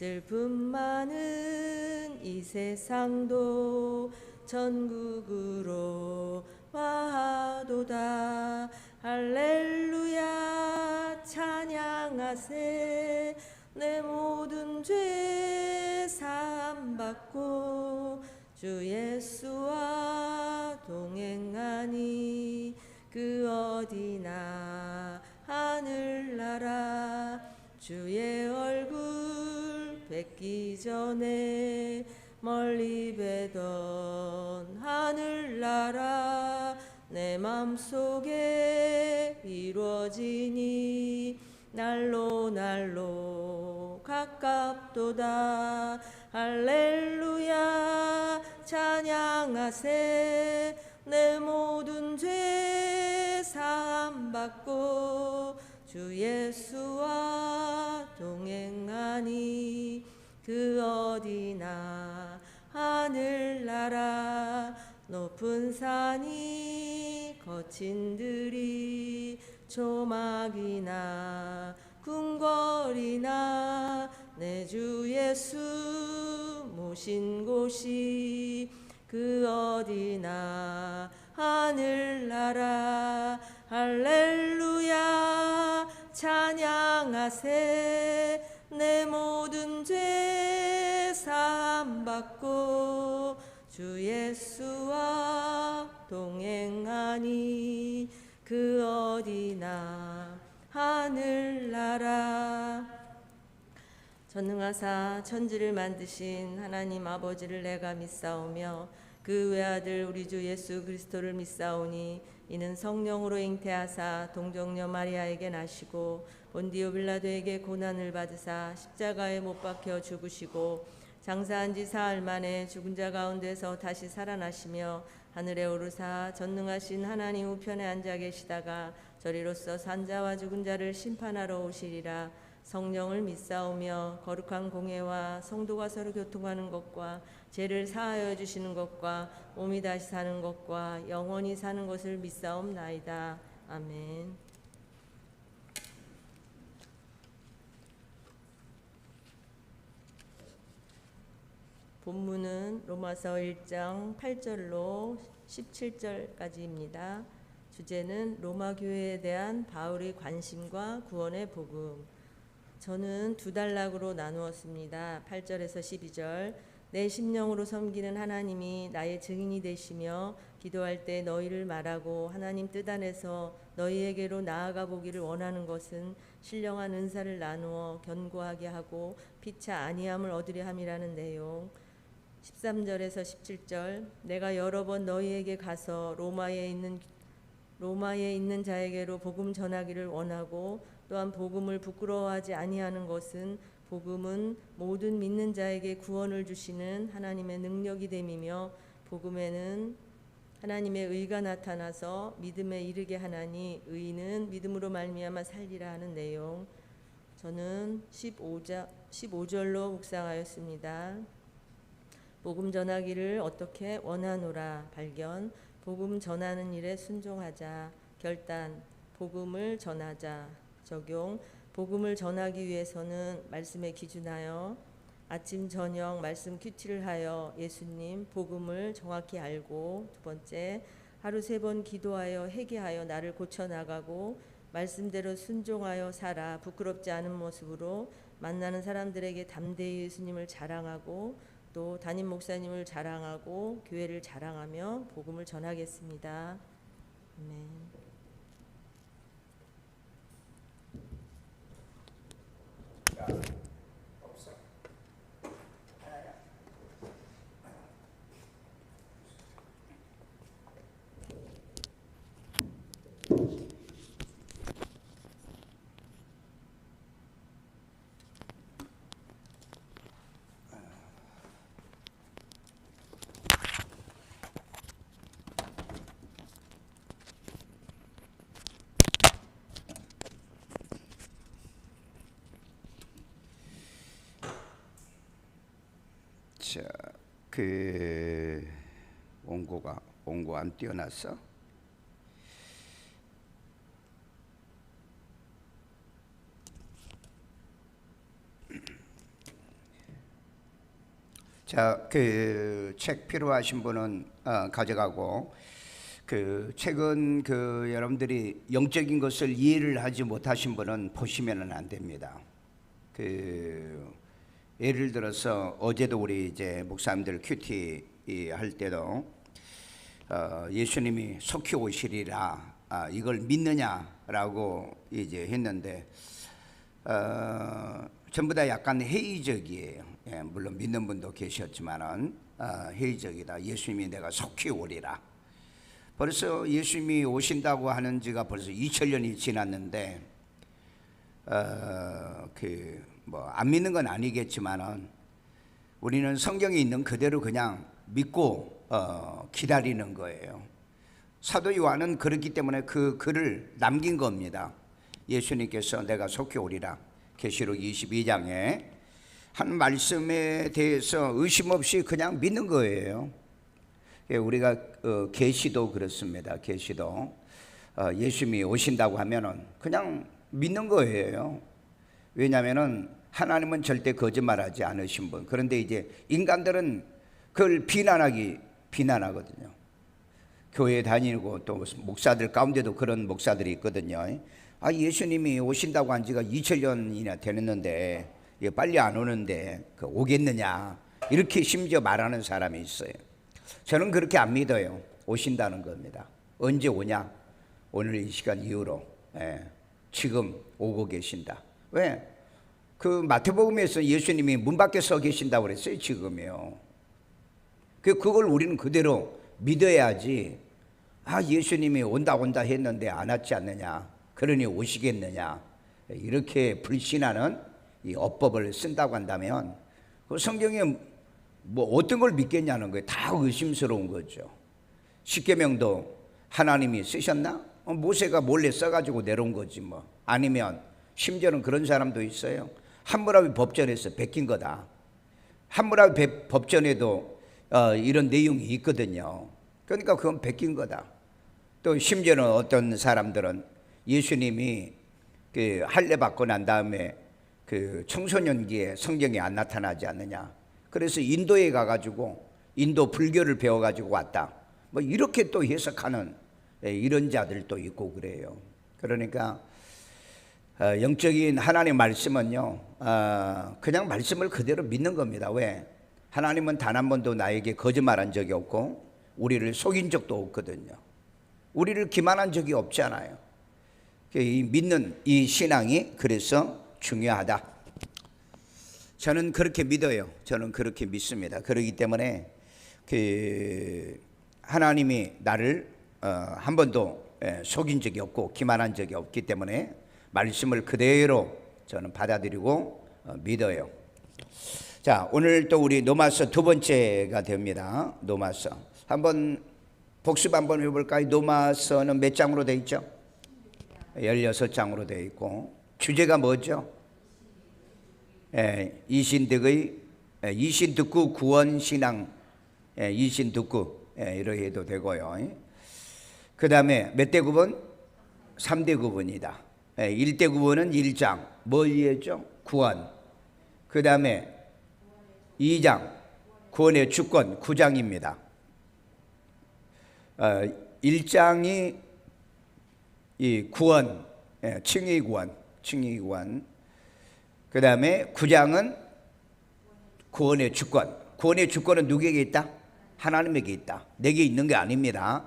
슬픔 많은 이 세상도 천국으로 와도다. 할렐루야 찬양하세. 내 모든 죄 사함받고 주 예수와 동행하니 그 어디나 하늘나라. 주의 얼굴 뵙기 전에 멀리 뵈던 하늘나라 내 맘속에 이루어지니 날로 날로 가깝도다. 할렐루야 찬양하세. 내 모든 죄 사함받고 주 예수와 동행하니 그 어디나 하늘나라. 높은 산이 거친 들이 조막이나 궁궐이나 내 주 예수 모신 곳이 그 어디나 하늘나라. 할렐루야 찬양하세. 내 모든 죄 사함받고 주 예수와 동행하니 그 어디나 하늘나라. 전능하사 천지를 만드신 하나님 아버지를 내가 믿사오며 그 외아들 우리 주 예수 그리스도를 믿사오니 이는 성령으로 잉태하사 동정녀 마리아에게 나시고 본디오 빌라도에게 고난을 받으사 십자가에 못 박혀 죽으시고 장사한 지 사흘 만에 죽은 자 가운데서 다시 살아나시며 하늘에 오르사 전능하신 하나님 우편에 앉아 계시다가 저리로서 산자와 죽은 자를 심판하러 오시리라. 성령을 믿사오며 거룩한 공회와 성도가 서로 교통하는 것과 죄를 사하여 주시는 것과 몸이 다시 사는 것과 영원히 사는 것을 믿사옵나이다. 아멘. 본문은 로마서 1장 8절로 17절까지입니다. 주제는 로마 교회에 대한 바울의 관심과 구원의 복음. 저는 두 단락으로 나누었습니다. 8절에서 12절. 내 심령으로 섬기는 하나님이 나의 증인이 되시며 기도할 때 너희를 말하고 하나님 뜻 안에서 너희에게로 나아가 보기를 원하는 것은 신령한 은사를 나누어 견고하게 하고 피차 아니함을 얻으려 함이라는 내용. 13절에서 17절. 내가 여러 번 너희에게 가서 로마에 있는 자에게로 복음 전하기를 원하고 또한 복음을 부끄러워하지 아니하는 것은 복음은 모든 믿는 자에게 구원을 주시는 하나님의 능력이 됨이며 복음에는 하나님의 의가 나타나서 믿음에 이르게 하나니 의인은 믿음으로 말미암아 살리라 하는 내용. 저는 15절로 묵상하였습니다. 복음 전하기를 어떻게 원하노라. 발견. 복음 전하는 일에 순종하자. 결단. 복음을 전하자. 적용. 복음을 전하기 위해서는 말씀에 기준하여 아침 저녁 말씀 큐티를 하여 예수님 복음을 정확히 알고, 두 번째 하루 3번 기도하여 회개하여 나를 고쳐나가고 말씀대로 순종하여 살아 부끄럽지 않은 모습으로 만나는 사람들에게 담대히 예수님을 자랑하고 또 담임 목사님을 자랑하고 교회를 자랑하며 복음을 전하겠습니다. 아멘. 자, 원고 안 띄어놨어? 자, 그 책 필요하신 분은 가져가고, 그 책은 그 여러분들이 영적인 것을 이해를 하지 못하신 분은 보시면은 안 됩니다. 그 예를 들어서 어제도 우리 이제 목사님들 큐티 할 때도 예수님이 속히 오시리라, 이걸 믿느냐라고 이제 했는데 전부 다 약간 회의적이에요. 예, 물론 믿는 분도 계셨지만은 회의적이다. 예수님이 내가 속히 오리라. 벌써 예수님이 오신다고 하는 지가 벌써 2000년이 지났는데 그 뭐 안 믿는 건 아니겠지만은 우리는 성경에 있는 그대로 그냥 믿고 기다리는 거예요. 사도 요한은 그렇기 때문에 그 글을 남긴 겁니다. 예수님께서 내가 속히 오리라, 계시록 22장에 한 말씀에 대해서 의심 없이 그냥 믿는 거예요. 우리가 계시도 그렇습니다. 계시도 예수님이 오신다고 하면은 그냥 믿는 거예요. 왜냐하면은 하나님은 절대 거짓말하지 않으신 분. 그런데 이제 인간들은 그걸 비난하거든요. 교회 다니고 또 목사들 가운데도 그런 목사들이 있거든요. 예수님이 오신다고 한 지가 2000년이나 됐는데 빨리 안 오는데 오겠느냐, 이렇게 심지어 말하는 사람이 있어요. 저는 그렇게 안 믿어요. 오신다는 겁니다. 언제 오냐? 오늘 이 시간 이후로, 지금 오고 계신다. 왜? 그 마태복음에서 예수님이 문 밖에 서 계신다고 그랬어요. 지금이요. 그걸 우리는 그대로 믿어야지. 예수님이 온다 했는데 안 왔지 않느냐, 그러니 오시겠느냐, 이렇게 불신하는 이 어법을 쓴다고 한다면 그 성경에 뭐 어떤 걸 믿겠냐는 거예요. 다 의심스러운 거죠. 십계명도 하나님이 쓰셨나? 모세가 몰래 써가지고 내려온 거지 뭐. 아니면 심지어는 그런 사람도 있어요. 함무라비 법전에서 베낀 거다. 함무라비 법전에도 이런 내용이 있거든요. 그러니까 그건 베낀 거다. 또 심지어는 어떤 사람들은 예수님이 그 할례 받고 난 다음에 그 청소년기에 성경에 안 나타나지 않느냐, 그래서 인도에 가가지고 인도 불교를 배워가지고 왔다, 뭐 이렇게 또 해석하는 이런 자들도 있고 그래요. 그러니까 영적인 하나님의 말씀은요, 그냥 말씀을 그대로 믿는 겁니다. 왜? 하나님은 단 한 번도 나에게 거짓말한 적이 없고 우리를 속인 적도 없거든요. 우리를 기만한 적이 없잖아요. 이 믿는 이 신앙이 그래서 중요하다. 저는 그렇게 믿어요. 저는 그렇게 믿습니다. 그렇기 때문에 그 하나님이 나를 한 번도 속인 적이 없고 기만한 적이 없기 때문에 말씀을 그대로 저는 받아들이고 믿어요. 자, 오늘 또 우리 노마서 두 번째가 됩니다. 노마서 한번 복습 한번 해볼까요? 노마서는 몇 장으로 되어 있죠? 16장으로 되어 있고 주제가 뭐죠? 이신득구 구원신앙, 이신득구, 이렇게 해도 되고요. 그 다음에 몇 대 구분? 3대 구분이다. 1대 구분은 1장, 뭘 이해했죠? 구원. 그 다음에 2장, 구원의 주권, 9장입니다. 1장이 이 구원, 칭의 구원. 그 다음에 9장은 구원의 주권. 구원의 주권은 누구에게 있다? 하나님에게 있다. 내게 있는 게 아닙니다.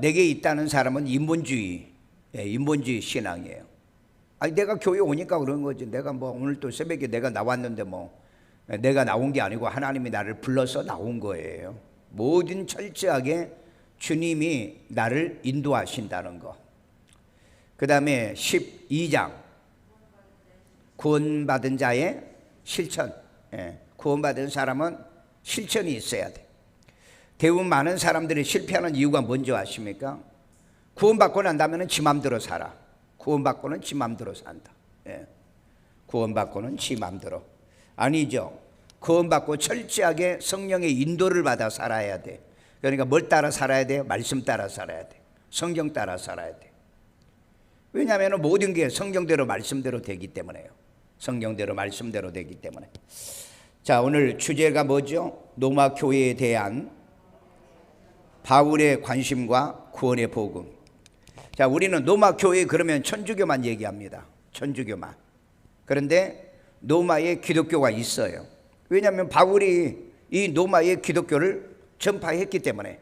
내게 있다는 사람은 인본주의 신앙이에요. 내가 교회 오니까 그런 거지. 내가 뭐 오늘 또 새벽에 내가 나왔는데 뭐 내가 나온 게 아니고 하나님이 나를 불러서 나온 거예요. 모든 철저하게 주님이 나를 인도하신다는 거. 그 다음에 12장 구원받은 자의 실천. 구원받은 사람은 실천이 있어야 돼. 대부분 많은 사람들이 실패하는 이유가 뭔지 아십니까? 구원받고 난다면 지 맘대로 살아. 구원받고는 지 맘대로 산다. 구원받고는 지 맘대로. 아니죠. 구원받고 철저하게 성령의 인도를 받아 살아야 돼. 그러니까 뭘 따라 살아야 돼요? 말씀 따라 살아야 돼. 성경 따라 살아야 돼. 왜냐하면 모든 게 성경대로 말씀대로 되기 때문에요. 성경대로 말씀대로 되기 때문에. 자, 오늘 주제가 뭐죠? 로마 교회에 대한 바울의 관심과 구원의 복음. 자, 우리는 로마 교회 그러면 천주교만 얘기합니다. 천주교만. 그런데 로마에 기독교가 있어요. 왜냐하면 바울이 이 로마의 기독교를 전파했기 때문에.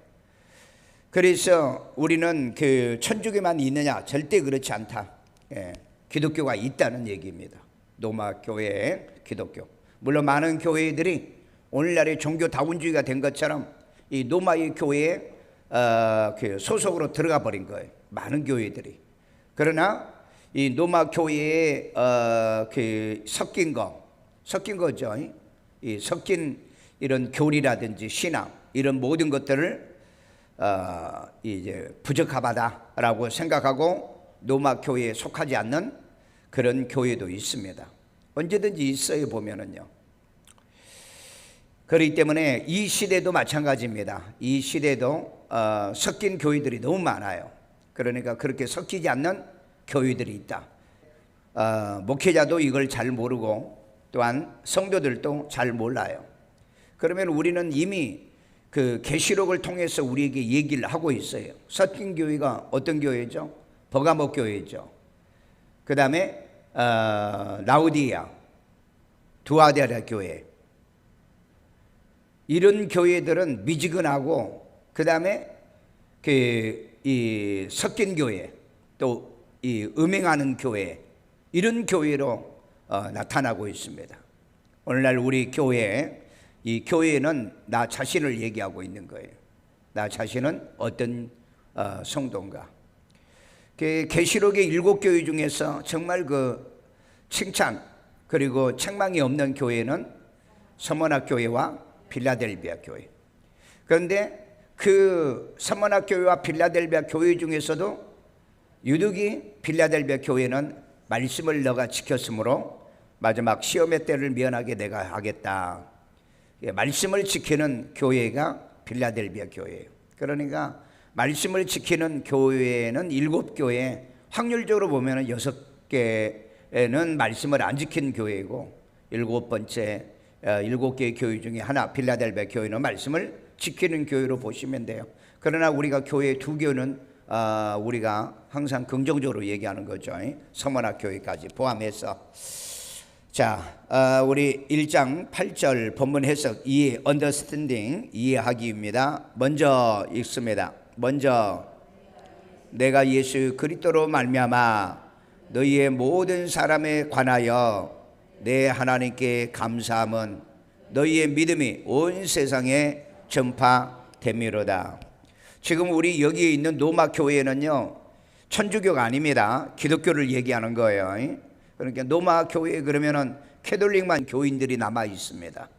그래서 우리는 그 천주교만 있느냐? 절대 그렇지 않다. 예, 기독교가 있다는 얘기입니다. 로마 교회의 기독교. 물론 많은 교회들이 오늘날의 종교 다원주의가 된 것처럼 이 로마의 교회에 그 소속으로 들어가 버린 거예요. 많은 교회들이. 그러나 이 로마 교회에 그 섞인 거죠. 이 섞인 이런 교리라든지 신앙 이런 모든 것들을 이제 부적합하다라고 생각하고 로마 교회에 속하지 않는 그런 교회도 있습니다. 언제든지 있어요, 보면은요. 그렇기 때문에 이 시대도 마찬가지입니다. 이 시대도 섞인 교회들이 너무 많아요. 그러니까 그렇게 섞이지 않는 교회들이 있다. 목회자도 이걸 잘 모르고 또한 성도들도 잘 몰라요. 그러면 우리는 이미 그 계시록을 통해서 우리에게 얘기를 하고 있어요. 섞인 교회가 어떤 교회죠? 버가모 교회죠. 그 다음에 라우디아, 두아데라 교회. 이런 교회들은 미지근하고 그 다음에 이 섞인 교회, 또 이 음행하는 교회, 이런 교회로 나타나고 있습니다. 오늘날 우리 교회, 이 교회는 나 자신을 얘기하고 있는 거예요. 나 자신은 어떤 성도인가. 계시록의 7교회 중에서 정말 그 칭찬 그리고 책망이 없는 교회는 서머나 교회와 필라델비아 교회. 그런데 그 서머나 교회와 필라델비아 교회 중에서도 유독이 필라델비아 교회는 말씀을 너가 지켰으므로 마지막 시험의 때를 면하게 내가 하겠다. 말씀을 지키는 교회가 필라델비아 교회예요. 그러니까 말씀을 지키는 교회는 7교회, 확률적으로 보면 6개는 말씀을 안 지킨 교회이고 7번째 7개의 교회 중에 하나 필라델비아 교회는 말씀을 지키는 교회로 보시면 돼요. 그러나 우리가 교회 2교회는 우리가 항상 긍정적으로 얘기하는 거죠. 서머나 교회까지 포함해서. 자, 우리 1장 8절 본문 해석 이해, understanding, 이해하기입니다. 먼저 읽습니다. 먼저 내가 예수 그리스도로 말미암아 너희의 모든 사람에 관하여 내 하나님께 감사함은 너희의 믿음이 온 세상에 전파됨이로다. 지금 우리 여기에 있는 로마 교회는요, 천주교가 아닙니다. 기독교를 얘기하는 거예요. 그러니까 로마 교회에 그러면은 캐톨릭만 교인들이 남아 있습니다.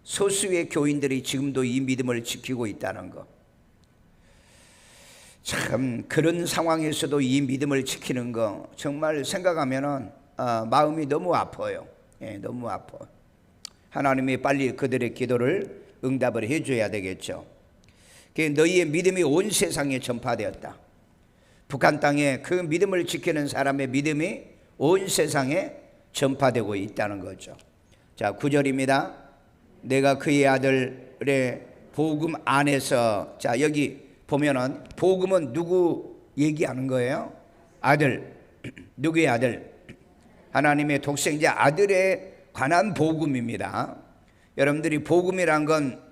소수의 교인들이 지금도 이 믿음을 지키고 있다는 거. 참 그런 상황에서도 이 믿음을 지키는 거 정말 생각하면은 마음이 너무 아파요. 예, 너무 아파. 하나님이 빨리 그들의 기도를 응답을 해줘야 되겠죠. 너희의 믿음이 온 세상에 전파되었다. 북한 땅에 그 믿음을 지키는 사람의 믿음이 온 세상에 전파되고 있다는 거죠. 자, 9절입니다. 내가 그의 아들의 복음 안에서, 자 여기 보면은 복음은 누구 얘기하는 거예요? 아들. 누구의 아들? 하나님의 독생자 아들에 관한 복음입니다. 여러분들이 복음이란 건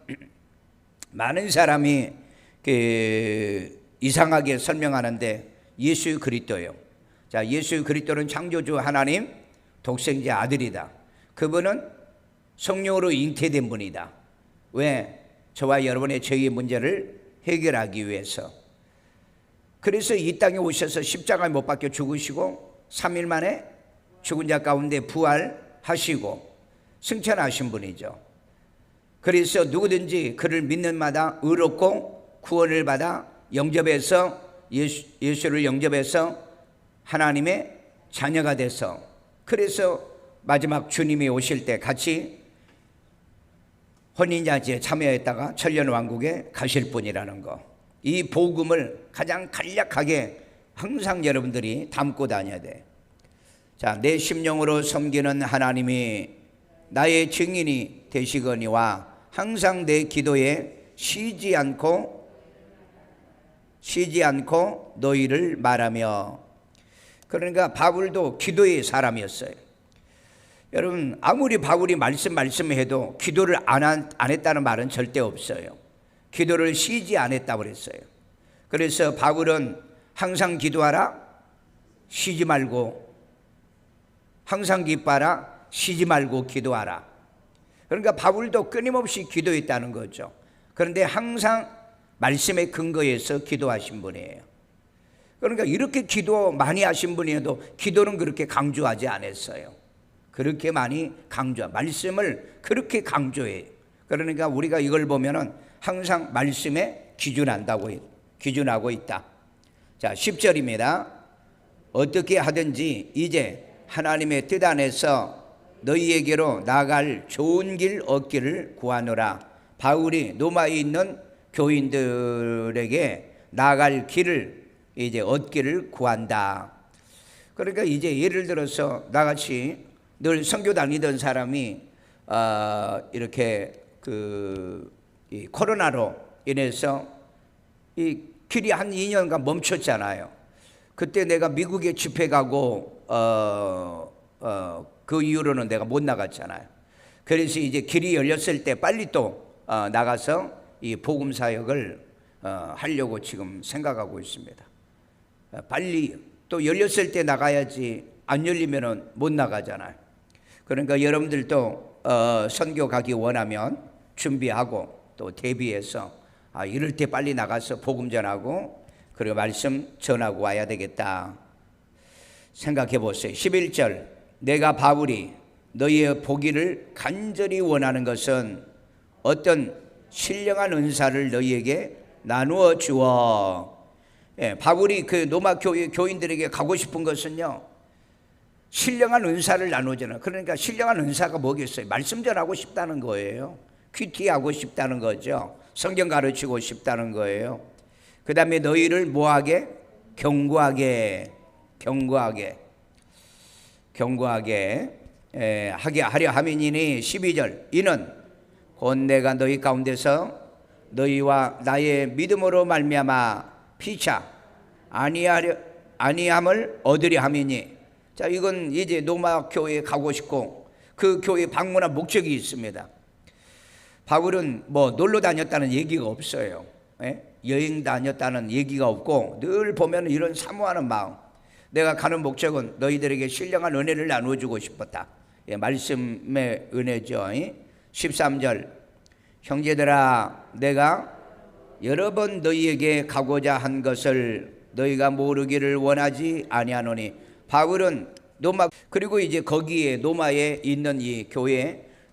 많은 사람이 이상하게 설명하는데 예수 그리스도예요. 자, 예수 그리스도는 창조주 하나님 독생자 아들이다. 그분은 성령으로 잉태된 분이다. 왜? 저와 여러분의 죄의 문제를 해결하기 위해서. 그래서 이 땅에 오셔서 십자가에 못 박혀 죽으시고 3일 만에 죽은 자 가운데 부활하시고 승천하신 분이죠. 그래서 누구든지 그를 믿는 마다 의롭고 구원을 받아 영접해서 예수를 영접해서 하나님의 자녀가 돼서, 그래서 마지막 주님이 오실 때 같이 혼인잔치에 참여했다가 천년왕국에 가실 분이라는 거. 이 복음을 가장 간략하게 항상 여러분들이 담고 다녀야 돼. 자, 내 심령으로 섬기는 하나님이 나의 증인이 되시거니와 항상 내 기도에 쉬지 않고 너희를 말하며. 그러니까 바울도 기도의 사람이었어요. 여러분, 아무리 바울이 말씀해도 기도를 안 했다는 말은 절대 없어요. 기도를 쉬지 않았다고 그랬어요. 그래서 바울은 항상 기도하라, 쉬지 말고, 항상 기뻐하라, 쉬지 말고 기도하라. 그러니까 바울도 끊임없이 기도했다는 거죠. 그런데 항상 말씀의 근거에서 기도하신 분이에요. 그러니까 이렇게 기도 많이 하신 분이어도 기도는 그렇게 강조하지 않았어요. 그렇게 많이 말씀을 그렇게 강조해요. 그러니까 우리가 이걸 보면은 항상 말씀에 기준하고 있다. 자, 10절입니다. 어떻게 하든지 이제 하나님의 뜻 안에서 너희에게로 나아갈 좋은 길 얻기를 구하노라. 바울이 로마에 있는 교인들에게 나아갈 길을 이제 얻기를 구한다. 그러니까 이제 예를 들어서 나같이 늘 선교 다니던 사람이 이렇게 이 코로나로 인해서 이 길이 한 2년간 멈췄잖아요. 그때 내가 미국에 집회 가고 그 이후로는 내가 못 나갔잖아요. 그래서 이제 길이 열렸을 때 빨리 또 나가서 이 복음 사역을 하려고 지금 생각하고 있습니다. 빨리 또 열렸을 때 나가야지 안 열리면은 못 나가잖아요. 그러니까 여러분들도 선교 가기 원하면 준비하고 또 대비해서 이럴 때 빨리 나가서 복음 전하고 그리고 말씀 전하고 와야 되겠다 생각해 보세요. 11절, 내가 바울이 너희의 보기를 간절히 원하는 것은 어떤 신령한 은사를 너희에게 나누어 주어. 바울이 그 로마 교인들에게 가고 싶은 것은요, 신령한 은사를 나누잖아요. 그러니까 신령한 은사가 뭐겠어요? 말씀 전하고 싶다는 거예요. 큐티하고 싶다는 거죠. 성경 가르치고 싶다는 거예요. 그 다음에 너희를 뭐하게? 경고하게 하게 하려 함이니니. 12절, 이는 곧 내가 너희 가운데서 너희와 나의 믿음으로 말미암아 피차 아니함을 얻으려 함이니. 자, 이건 이제 로마 교회에 가고 싶고 그 교회 방문한 목적이 있습니다. 바울은 뭐 놀러 다녔다는 얘기가 없어요. 여행 다녔다는 얘기가 없고 늘 보면 이런 사모하는 마음. 내가 가는 목적은 너희들에게 신령한 은혜를 나누어주고 싶었다. 말씀의 은혜죠. 13절, 형제들아, 내가 여러 번 너희에게 가고자 한 것을 너희가 모르기를 원하지 아니하노니. 바울은 로마, 그리고 이제 거기에 로마에 있는 이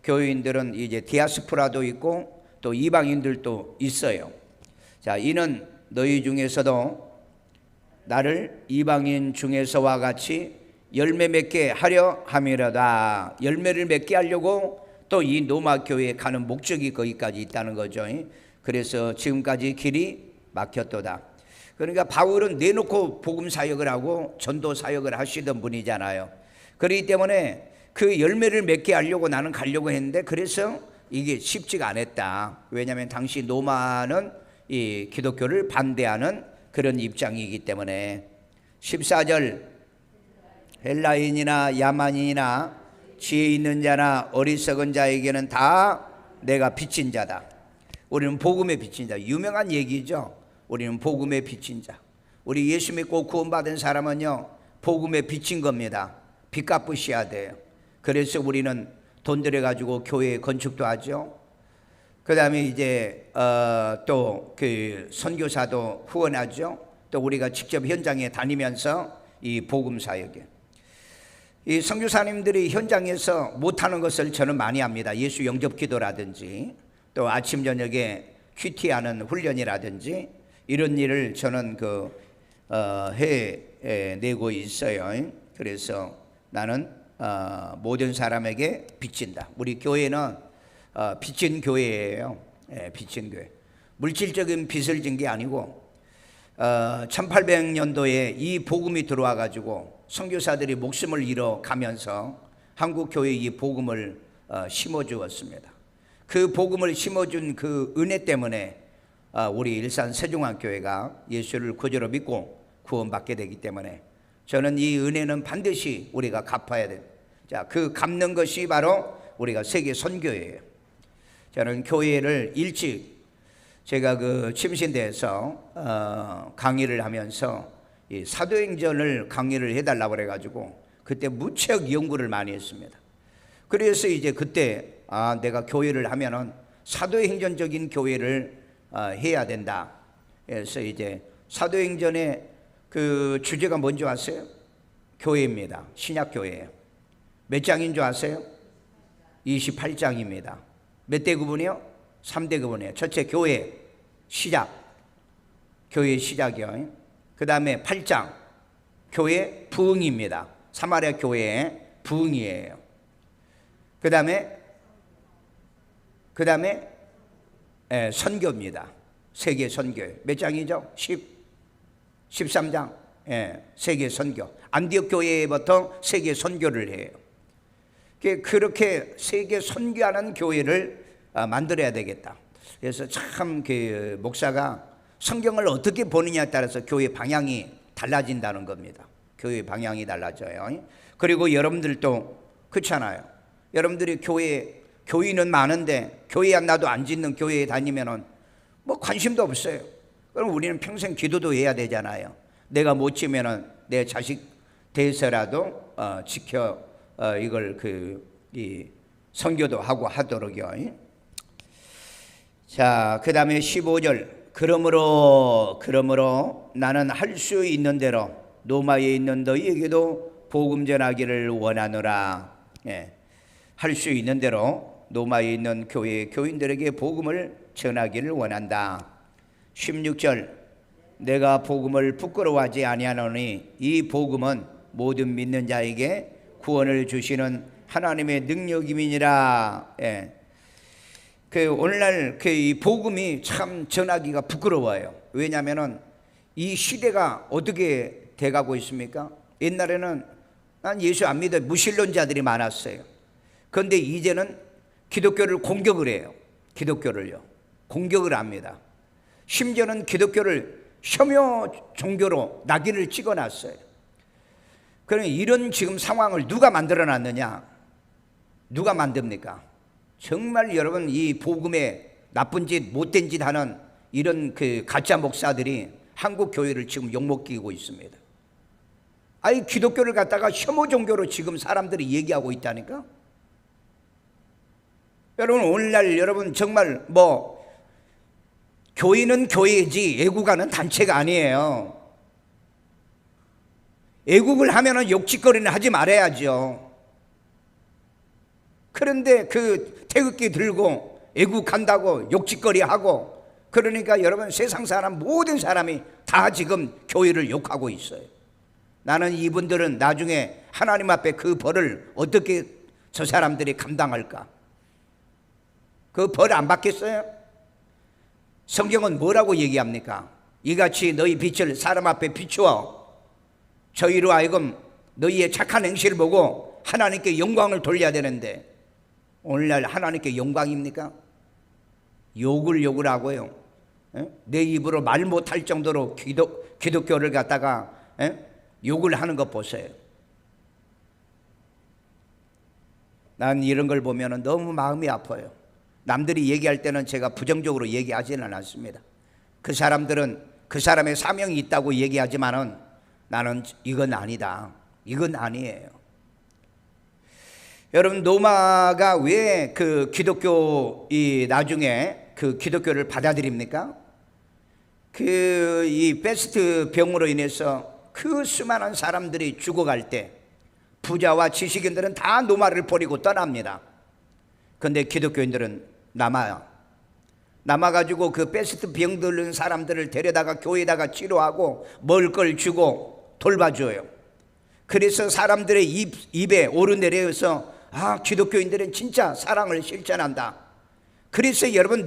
교인들은 이제 디아스포라도 있고 또 이방인들도 있어요. 자, 이는 너희 중에서도 나를 이방인 중에서와 같이 열매 맺게 하려 함이로다. 열매를 맺게 하려고 또 이 로마 교회에 가는 목적이 거기까지 있다는 거죠. 그래서 지금까지 길이 막혔도다. 그러니까 바울은 내놓고 복음 사역을 하고 전도 사역을 하시던 분이잖아요. 그렇기 때문에 그 열매를 맺게 하려고 나는 가려고 했는데, 그래서 이게 쉽지가 않았다. 왜냐하면 당시 로마는 이 기독교를 반대하는 그런 입장이기 때문에. 14절, 헬라인이나 야만인이나 지혜 있는 자나 어리석은 자에게는 다 내가 빚진 자다. 우리는 복음에 빚진 자. 유명한 얘기죠. 우리는 복음에 빚진 자. 우리 예수 믿고 구원받은 사람은요, 복음에 빚진 겁니다. 빚 갚으셔야 돼요. 그래서 우리는 돈 들여가지고 교회 건축도 하죠. 그 다음에 이제 또 그 선교사도 후원하죠. 또 우리가 직접 현장에 다니면서 이 복음 사역에, 이 선교사님들이 현장에서 못하는 것을 저는 많이 합니다. 예수 영접 기도라든지 또 아침 저녁에 큐티하는 훈련이라든지 이런 일을 저는 해내고 있어요. 그래서 나는 모든 사람에게 빚진다. 우리 교회는 빚진 교회예요. 빚진 교회. 물질적인 빚을 진 게 아니고 1800년도에 이 복음이 들어와 가지고 선교사들이 목숨을 잃어 가면서 한국 교회 이 복음을 심어주었습니다. 그 복음을 심어준 그 은혜 때문에 우리 일산 세종학교회가 예수를 구주로 믿고 구원받게 되기 때문에 저는 이 은혜는 반드시 우리가 갚아야 돼요. 자, 그 갚는 것이 바로 우리가 세계 선교예요. 저는 교회를 일찍 제가 그 침신대에서 강의를 하면서 이 사도행전을 강의를 해달라고 그래가지고 그때 무척 연구를 많이 했습니다. 그래서 이제 그때 내가 교회를 하면은 사도행전적인 교회를 해야 된다. 그래서 이제 사도행전의 그 주제가 뭔지 아세요? 교회입니다. 신약교회예요. 몇 장인 줄 아세요? 28장입니다. 몇 대 구분이요? 3대 구분이에요. 첫째 교회 시작, 교회 시작이요. 그 다음에 8장 교회 부흥입니다. 사마리아 교회의 부흥이에요. 그 다음에 선교입니다. 세계 선교. 몇 장이죠? 13장. 세계 선교. 안디옥 교회부터 세계 선교를 해요. 그렇게 세계 선교하는 교회를 만들어야 되겠다. 그래서 참 그 목사가 성경을 어떻게 보느냐에 따라서 교회 방향이 달라진다는 겁니다. 교회 방향이 달라져요. 그리고 여러분들도 그렇잖아요. 여러분들이 교인은 많은데 교회 하나도 안 짓는 교회에 다니면은 뭐 관심도 없어요. 그럼 우리는 평생 기도도 해야 되잖아요. 내가 못 지면은 내 자식 대해서라도 지켜 이걸 이 선교도 하고 하도록요. 자, 그 다음에 15절. 그러므로 나는 할 수 있는 대로 로마에 있는 너희에게도 복음 전하기를 원하노라. 할 수 있는 대로 로마에 있는 교회 교인들에게 복음을 전하기를 원한다. 16절. 내가 복음을 부끄러워하지 아니하노니 이 복음은 모든 믿는 자에게 구원을 주시는 하나님의 능력임이니라. 오늘날 이 복음이 참 전하기가 부끄러워요. 왜냐하면은 이 시대가 어떻게 돼가고 있습니까? 옛날에는 난 예수 안 믿어 무신론자들이 많았어요. 그런데 이제는 기독교를 공격을 해요. 기독교를요. 공격을 합니다. 심지어는 기독교를 혐오 종교로 낙인을 찍어놨어요. 그럼 이런 지금 상황을 누가 만들어놨느냐? 누가 만듭니까? 정말 여러분 이 복음에 나쁜 짓 못된 짓 하는 이런 그 가짜 목사들이 한국 교회를 지금 욕먹이고 있습니다. 아니 기독교를 갖다가 혐오 종교로 지금 사람들이 얘기하고 있다니까. 여러분 오늘날 여러분 정말 교회는 교회지 애국하는 단체가 아니에요. 애국을 하면은 욕짓거리는 하지 말아야죠. 그런데 그 태극기 들고 애국한다고 욕짓거리하고 그러니까 여러분 세상 사람 모든 사람이 다 지금 교회를 욕하고 있어요. 나는 이분들은 나중에 하나님 앞에 그 벌을 어떻게 저 사람들이 감당할까? 그 벌 안 받겠어요? 성경은 뭐라고 얘기합니까? 이같이 너희 빛을 사람 앞에 비추어 저희로 하여금 너희의 착한 행실을 보고 하나님께 영광을 돌려야 되는데 오늘날 하나님께 영광입니까? 욕을 하고요. 내 입으로 말 못할 정도로 기독교를 갖다가 욕을 하는 것 보세요. 난 이런 걸 보면 너무 마음이 아파요. 남들이 얘기할 때는 제가 부정적으로 얘기하지는 않습니다. 그 사람들은 그 사람의 사명이 있다고 얘기하지만은 나는 이건 아니다. 이건 아니에요. 여러분 로마가 왜 그 나중에 그 기독교를 받아들입니까? 이 페스트 병으로 인해서 그 수많은 사람들이 죽어갈 때 부자와 지식인들은 다 로마를 버리고 떠납니다. 그런데 기독교인들은 남아가지고 그 페스트 병 들린 사람들을 데려다가 교회에다가 치료하고 먹을 걸 주고 돌봐줘요. 그래서 사람들의 입에 오르내려서 기독교인들은 진짜 사랑을 실천한다. 그래서 여러분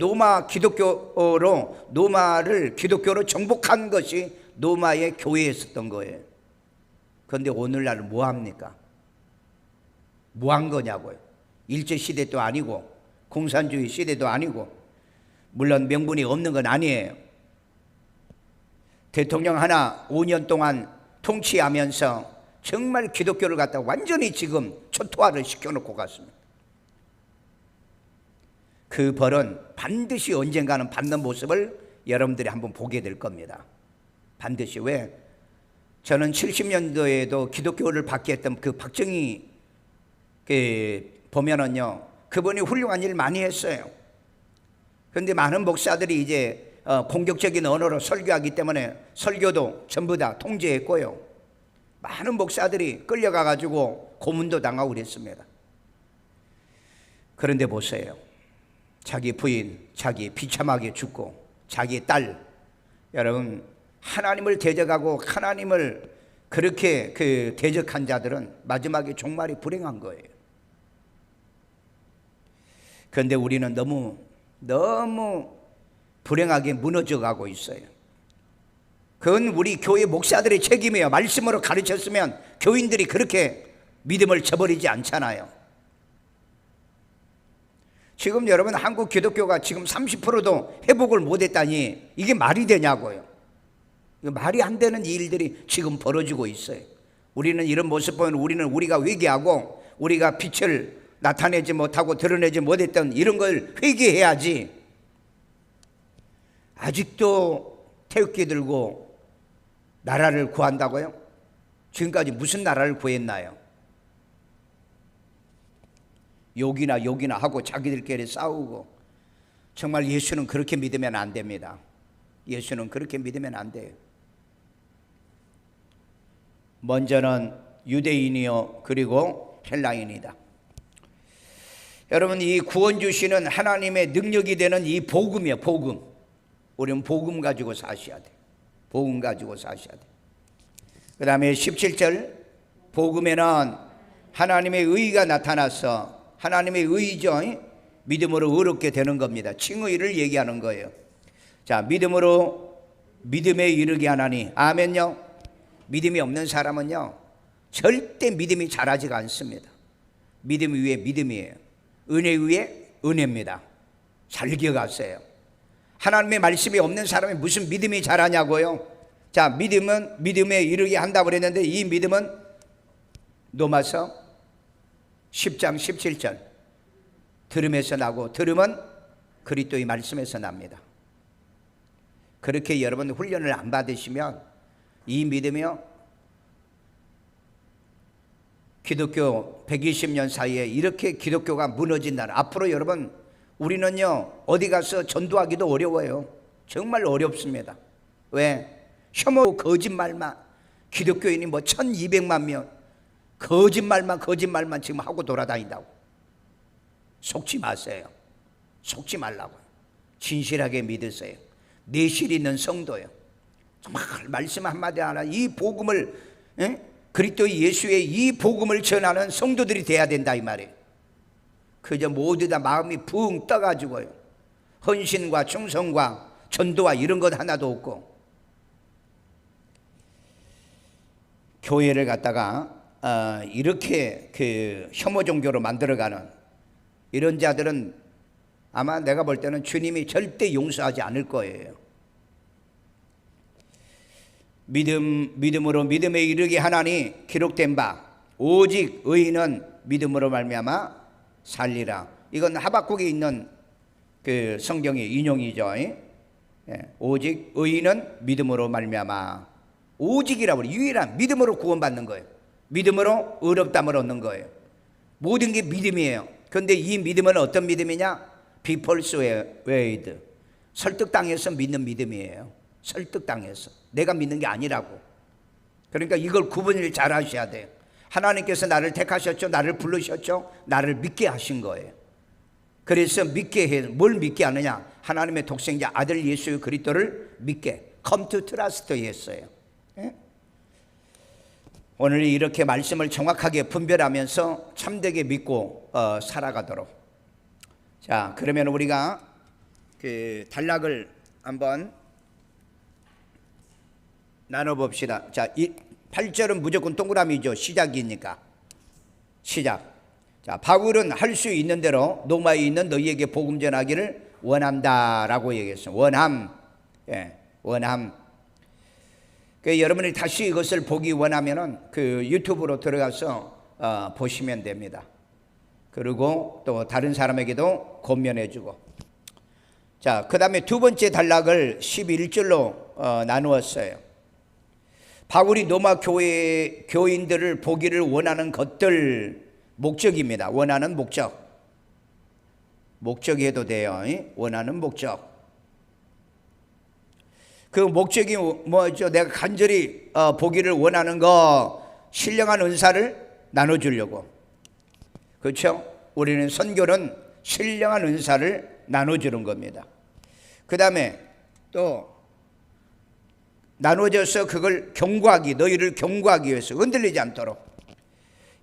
로마를 기독교로 정복한 것이 로마의 교회에 있었던 거예요. 그런데 오늘날 뭐 합니까? 뭐 한 거냐고요? 일제시대도 아니고 공산주의 시대도 아니고, 물론 명분이 없는 건 아니에요. 대통령 하나 5년 동안 통치하면서 정말 기독교를 갖다 완전히 지금 초토화를 시켜놓고 갔습니다. 그 벌은 반드시 언젠가는 받는 모습을 여러분들이 한번 보게 될 겁니다. 반드시. 왜? 저는 70년도에도 기독교를 받게 했던 그 박정희 보면은요, 그분이 훌륭한 일 많이 했어요. 그런데 많은 목사들이 이제 공격적인 언어로 설교하기 때문에 설교도 전부 다 통제했고요. 많은 목사들이 끌려가 가지고 고문도 당하고 그랬습니다. 그런데 보세요. 자기 부인, 자기 비참하게 죽고 자기 딸, 여러분 하나님을 대적하고 하나님을 그렇게 대적한 자들은 마지막에 종말이 불행한 거예요. 그런데 우리는 너무 불행하게 무너져 가고 있어요. 그건 우리 교회 목사들의 책임이에요. 말씀으로 가르쳤으면 교인들이 그렇게 믿음을 저버리지 않잖아요. 지금 여러분 한국 기독교가 지금 30%도 회복을 못했다니 이게 말이 되냐고요. 말이 안 되는 일들이 지금 벌어지고 있어요. 우리는 이런 모습 보면 우리가 회개하고 우리가 빛을 나타내지 못하고 드러내지 못했던 이런 걸 회개해야지. 아직도 태극기 들고 나라를 구한다고요? 지금까지 무슨 나라를 구했나요? 욕이나 하고 자기들끼리 싸우고. 정말 예수는 그렇게 믿으면 안 됩니다. 예수는 그렇게 믿으면 안 돼요. 먼저는 유대인이요 그리고 헬라인이다. 여러분, 이 구원 주시는 하나님의 능력이 되는 이 복음이에요. 복음. 우리는 복음 가지고 사셔야 돼. 복음 가지고 사셔야 돼. 그 다음에 17절, 복음에는 하나님의 의가 나타나서, 하나님의 의죠, 믿음으로 의롭게 되는 겁니다. 칭의를 얘기하는 거예요. 자, 믿음으로 믿음에 이르게 하나니. 아멘요. 믿음이 없는 사람은요 절대 믿음이 자라지가 않습니다. 믿음 위에 믿음이에요. 은혜 위에 은혜입니다. 잘 기억하세요. 하나님의 말씀이 없는 사람이 무슨 믿음이 자라냐고요. 자, 믿음은 믿음에 이르게 한다고 그랬는데, 이 믿음은 로마서 10장 17절 들음에서 나고, 들음은 그리스도의 말씀에서 납니다. 그렇게 여러분 훈련을 안 받으시면 이 믿음이요, 기독교 120년 사이에 이렇게 기독교가 무너진다는. 앞으로 여러분 우리는요 어디 가서 전도하기도 어려워요. 정말 어렵습니다. 왜? 혐오 거짓말만, 기독교인이 뭐 1200만 명 거짓말만 지금 하고 돌아다닌다고. 속지 마세요. 속지 말라고요. 진실하게 믿으세요. 내실 있는 성도요, 정말 말씀 한마디 하나, 이 복음을, 그리스도 예수의 이 복음을 전하는 성도들이 돼야 된다 이 말이에요. 그저 모두 다 마음이 붕 떠가지고요, 헌신과 충성과 전도와 이런 것 하나도 없고, 교회를 갖다가 이렇게 혐오 종교로 만들어가는 이런 자들은 아마 내가 볼 때는 주님이 절대 용서하지 않을 거예요. 믿음으로 믿음에 이르게 하나니 기록된 바 오직 의인은 믿음으로 말미암아 살리라. 이건 하박국에 있는 그 성경의 인용이죠. 오직 의인은 믿음으로 말미암아. 오직이라고, 유일한 믿음으로 구원받는 거예요. 믿음으로 의롭다함을 얻는 거예요. 모든 게 믿음이에요. 그런데 이 믿음은 어떤 믿음이냐? 비펄스웨이드, 설득당해서 믿는 믿음이에요. 설득당해서, 내가 믿는 게 아니라고. 그러니까 이걸 구분을 잘 하셔야 돼요. 하나님께서 나를 택하셨죠, 나를 부르셨죠, 나를 믿게 하신 거예요. 그래서 믿게 해. 뭘 믿게 하느냐? 하나님의 독생자 아들 예수 그리스도를 믿게, come to trust 했어요. 오늘 이렇게 말씀을 정확하게 분별하면서 참되게 믿고 살아가도록. 자, 그러면 우리가 그 단락을 한번 나눠봅시다. 자, 이 8절은 무조건 동그라미죠. 시작이니까. 시작. 자, 바울은 할 수 있는 대로 로마에 있는 너희에게 복음 전하기를 원한다라고 얘기했어요. 원함. 예, 원함. 여러분이 다시 이것을 보기 원하면은 그 유튜브로 들어가서 보시면 됩니다. 그리고 또 다른 사람에게도 권면해주고. 자, 그 다음에 두 번째 단락을 11절로 나누었어요. 바울이 로마 교회 교인들을 보기를 원하는 것들, 목적입니다. 원하는 목적. 목적이 해도 돼요. 원하는 목적. 그 목적이 뭐죠? 내가 간절히 보기를 원하는 거, 신령한 은사를 나눠주려고. 그렇죠? 우리는 선교는 신령한 은사를 나눠주는 겁니다. 그 다음에 또 나눠져서 그걸 경고하기, 너희를 경고하기 위해서 흔들리지 않도록.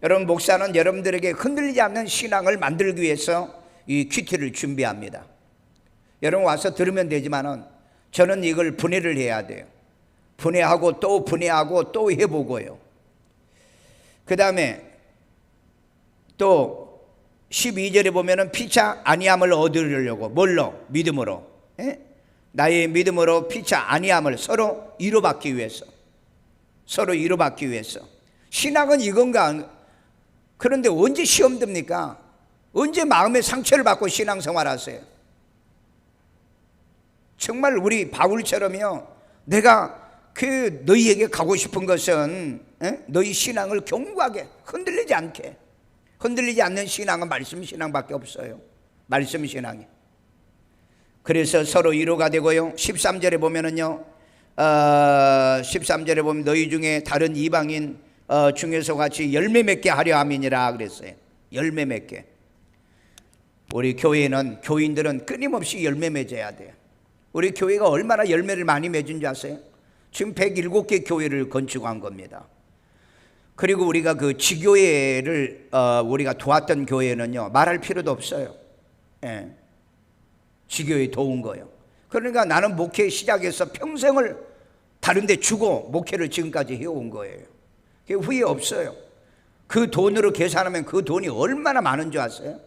여러분, 목사는 여러분들에게 흔들리지 않는 신앙을 만들기 위해서 이 큐티를 준비합니다. 여러분 와서 들으면 되지만은 저는 이걸 분해를 해야 돼요. 분해하고 또 해보고요. 그 다음에 또 12절에 보면은 피차 아니함을 얻으려고. 뭘로? 믿음으로. 예? 나의 믿음으로 피차 아니함을 서로 위로받기 위해서. 서로 위로받기 위해서. 신앙은 이건가? 그런데 언제 시험 듭니까? 언제 마음의 상처를 받고 신앙생활 하세요? 정말 우리 바울처럼요, 내가 그 너희에게 가고 싶은 것은 너희 신앙을 견고하게 흔들리지 않게. 흔들리지 않는 신앙은 말씀 신앙밖에 없어요. 말씀 신앙이. 그래서 서로 위로가 되고요. 13절에 보면은요, 13절에 보면 너희 중에 다른 이방인 중에서 같이 열매 맺게 하려 함이니라 그랬어요. 열매 맺게. 우리 교회는, 교인들은 끊임없이 열매 맺어야 돼요. 우리 교회가 얼마나 열매를 많이 맺은 줄 아세요? 지금 107개 교회를 건축한 겁니다. 그리고 우리가 그 지교회를 우리가 도왔던 교회는요, 말할 필요도 없어요. 예. 지교회 도운 거예요. 그러니까 나는 목회 시작해서 평생을 다른 데 주고 목회를 지금까지 해온 거예요. 후회 없어요. 그 돈으로 계산하면 그 돈이 얼마나 많은 줄 아세요?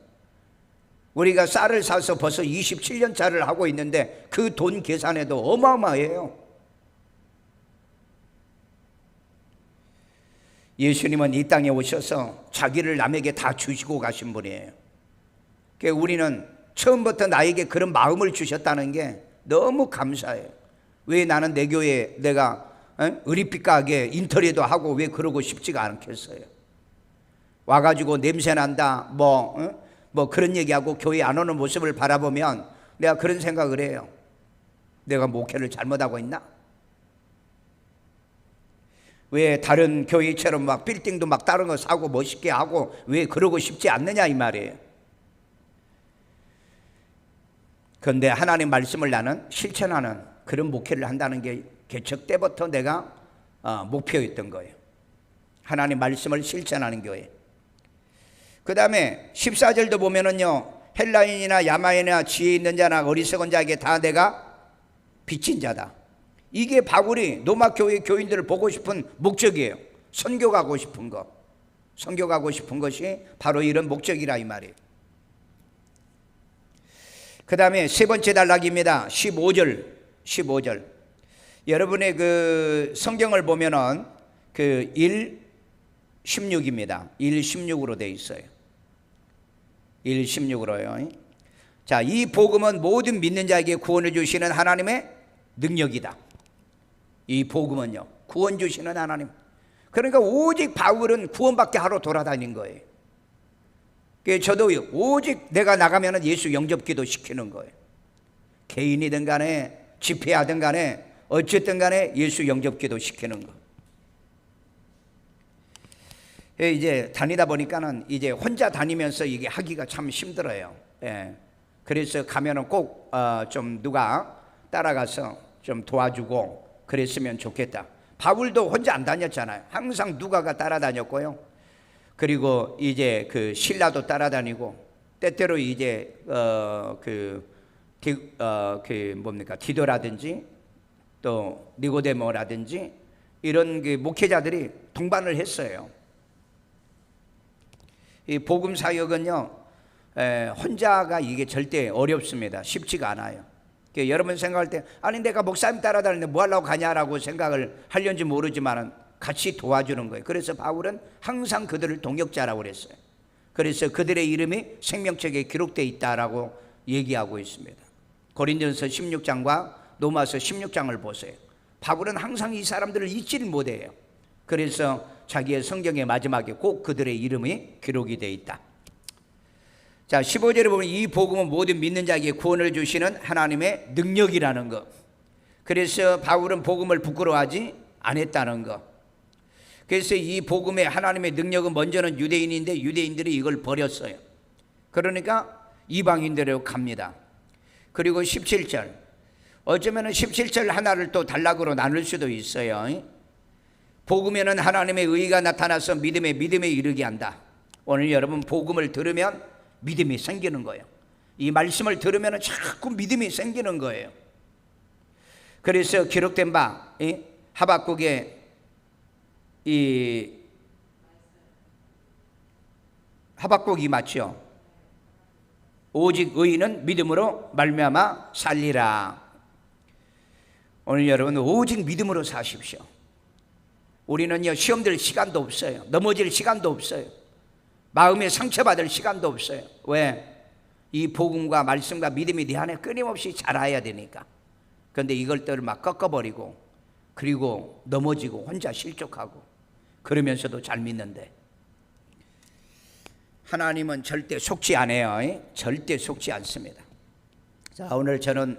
우리가 쌀을 사서 벌써 27년 차를 하고 있는데 그 돈 계산해도 어마어마해요. 예수님은 이 땅에 오셔서 자기를 남에게 다 주시고 가신 분이에요. 그러니까 우리는 처음부터 나에게 그런 마음을 주셨다는 게 너무 감사해요. 왜 나는 내 교회에 내가 의리빛가게 인터리도 하고 왜 그러고 싶지가 않겠어요. 와가지고 냄새난다 뭐 그런 얘기하고 교회 안 오는 모습을 바라보면 내가 그런 생각을 해요. 내가 목회를 잘못하고 있나? 왜 다른 교회처럼 막 빌딩도 막 다른 거 사고 멋있게 하고 왜 그러고 싶지 않느냐 이 말이에요. 그런데 하나님 말씀을 나는 실천하는 그런 목회를 한다는 게 개척 때부터 내가 목표였던 거예요. 하나님 말씀을 실천하는 교회. 그 다음에 14절도 보면은요, 헬라인이나 야마인이나 지혜 있는 자나 어리석은 자에게 다 내가 빚진 자다. 이게 바울이 로마 교회 교인들을 보고 싶은 목적이에요. 선교 가고 싶은 거. 선교 가고 싶은 것이 바로 이런 목적이라 이 말이에요. 그 다음에 세 번째 단락입니다. 15절. 여러분의 그 성경을 보면은 그 1:16입니다. 1:16으로 되어 있어요. 1:16으로요. 자, 이 복음은 모든 믿는 자에게 구원을 주시는 하나님의 능력이다. 이 복음은요, 구원 주시는 하나님. 그러니까 오직 바울은 구원받게 하러 돌아다닌 거예요. 저도 오직 내가 나가면 예수 영접기도 시키는 거예요. 개인이든 간에 집회하든 간에 어쨌든 간에 예수 영접기도 시키는 거. 이제 다니다 보니까는 이제 혼자 다니면서 이게 하기가 참 힘들어요. 예. 그래서 가면은 꼭 좀 누가 따라가서 좀 도와주고 그랬으면 좋겠다. 바울도 혼자 안 다녔잖아요. 항상 누가가 따라다녔고요. 그리고 이제 그 신라도 따라다니고 때때로 이제 디도라든지 또 니고데모라든지 이런 그 목회자들이 동반을 했어요. 이 복음 사역은요, 혼자가 이게 절대 어렵습니다. 쉽지가 않아요. 여러분 생각할 때 아니 내가 목사님 따라다니는데 뭐 하려고 가냐라고 생각을 하려는지 모르지만 같이 도와주는 거예요. 그래서 바울은 항상 그들을 동역자라고 그랬어요. 그래서 그들의 이름이 생명책에 기록되어 있다라고 얘기하고 있습니다. 고린도전서 16장과 로마서 16장을 보세요. 바울은 항상 이 사람들을 잊지를 못해요. 그래서 자기의 성경의 마지막에 꼭 그들의 이름이 기록이 되어 있다. 자, 15절에 보면 이 복음은 모든 믿는 자에게 구원을 주시는 하나님의 능력이라는 것. 그래서 바울은 복음을 부끄러워하지 않았다는 것. 그래서 이 복음의 하나님의 능력은 먼저는 유대인인데 유대인들이 이걸 버렸어요. 그러니까 이방인들로 갑니다. 그리고 17절, 어쩌면 17절 하나를 또 단락으로 나눌 수도 있어요. 복음에는 하나님의 의가 나타나서 믿음에 이르게 한다. 오늘 여러분 복음을 들으면 믿음이 생기는 거예요. 이 말씀을 들으면 자꾸 믿음이 생기는 거예요. 그래서 기록된 바 하박국의 이 하박국이 맞죠. 오직 의인은 믿음으로 말미암아 살리라. 오늘 여러분 오직 믿음으로 사십시오. 우리는요 시험 들 시간도 없어요. 넘어질 시간도 없어요. 마음에 상처받을 시간도 없어요. 왜? 이 복음과 말씀과 믿음이 내 안에 끊임없이 자라야 되니까. 그런데 이것들을 막 꺾어버리고 그리고 넘어지고 혼자 실족하고 그러면서도 잘 믿는데 하나님은 절대 속지 않아요. 절대 속지 않습니다. 자, 오늘 저는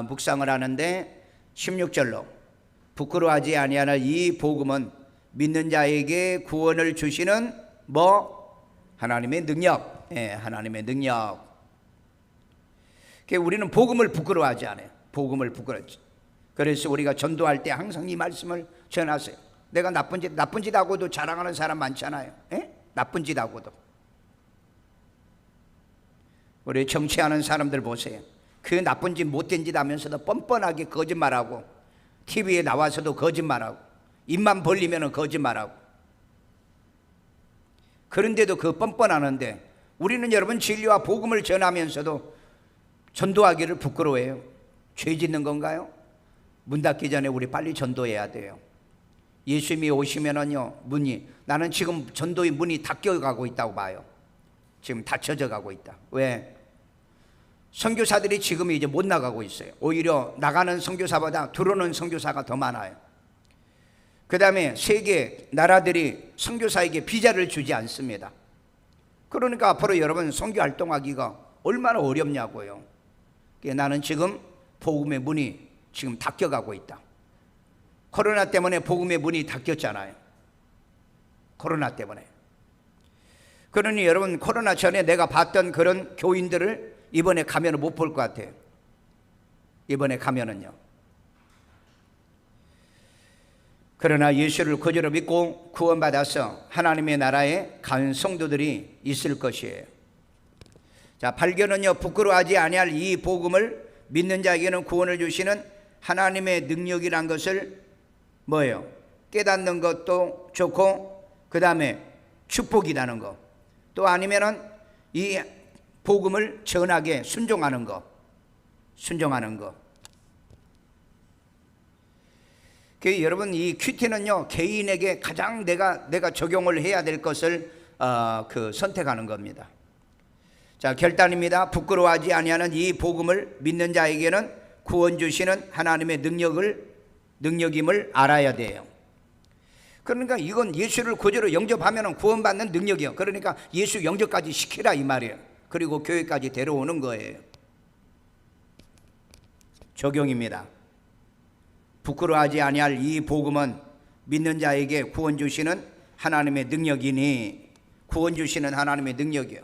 묵상을 하는데 16절로 부끄러워하지 아니하는 이 복음은 믿는 자에게 구원을 주시는 하나님의 능력. 하나님의 능력. 우리는 복음을 부끄러워하지 않아요. 복음을 부끄러워하지. 그래서 우리가 전도할 때 항상 이 말씀을 전하세요. 내가 나쁜 짓 하고도 자랑하는 사람 많잖아요. 나쁜 짓 하고도. 우리 정치하는 사람들 보세요. 그 나쁜 짓 못된 짓 하면서도 뻔뻔하게 거짓말하고 TV에 나와서도 거짓말하고 입만 벌리면 거짓말하고 그런데도 그 뻔뻔하는데 우리는 여러분 진리와 복음을 전하면서도 전도하기를 부끄러워해요. 죄 짓는 건가요? 문 닫기 전에 우리 빨리 전도해야 돼요. 예수님이 오시면은요 나는 지금 전도의 문이 닫혀가고 있다고 봐요. 지금 닫혀져 가고 있다. 왜? 선교사들이 지금 이제 못 나가고 있어요. 오히려 나가는 선교사보다 들어오는 선교사가 더 많아요. 그 다음에 세계 나라들이 선교사에게 비자를 주지 않습니다. 그러니까 앞으로 여러분 선교 활동하기가 얼마나 어렵냐고요. 나는 지금 복음의 문이 지금 닫혀가고 있다. 코로나 때문에 복음의 문이 닫혔잖아요. 코로나 때문에. 그러니 여러분 코로나 전에 내가 봤던 그런 교인들을 이번에 가면 못 볼 것 같아요. 이번에 가면은요. 그러나 예수를 거저로 믿고 구원받아서 하나님의 나라에 간 성도들이 있을 것이에요. 자, 8절은요 부끄러워하지 아니할 이 복음을 믿는 자에게는 구원을 주시는 하나님의 능력이란 것을 깨닫는 것도 좋고 그 다음에 축복이라는 것, 또 아니면은 이 복음을 전하게 순종하는 것. 여러분 이 큐티는요 개인에게 가장 내가 적용을 해야 될 것을 선택하는 겁니다. 자, 결단입니다. 부끄러워하지 아니하는 이 복음을 믿는 자에게는 구원 주시는 하나님의 능력임을 알아야 돼요. 그러니까 이건 예수를 그대로 영접하면 구원받는 능력이에요. 그러니까 예수 영접까지 시키라 이 말이에요. 그리고 교회까지 데려오는 거예요. 적용입니다. 부끄러워하지 아니할 이 복음은 믿는 자에게 구원 주시는 하나님의 능력이니, 구원 주시는 하나님의 능력이요.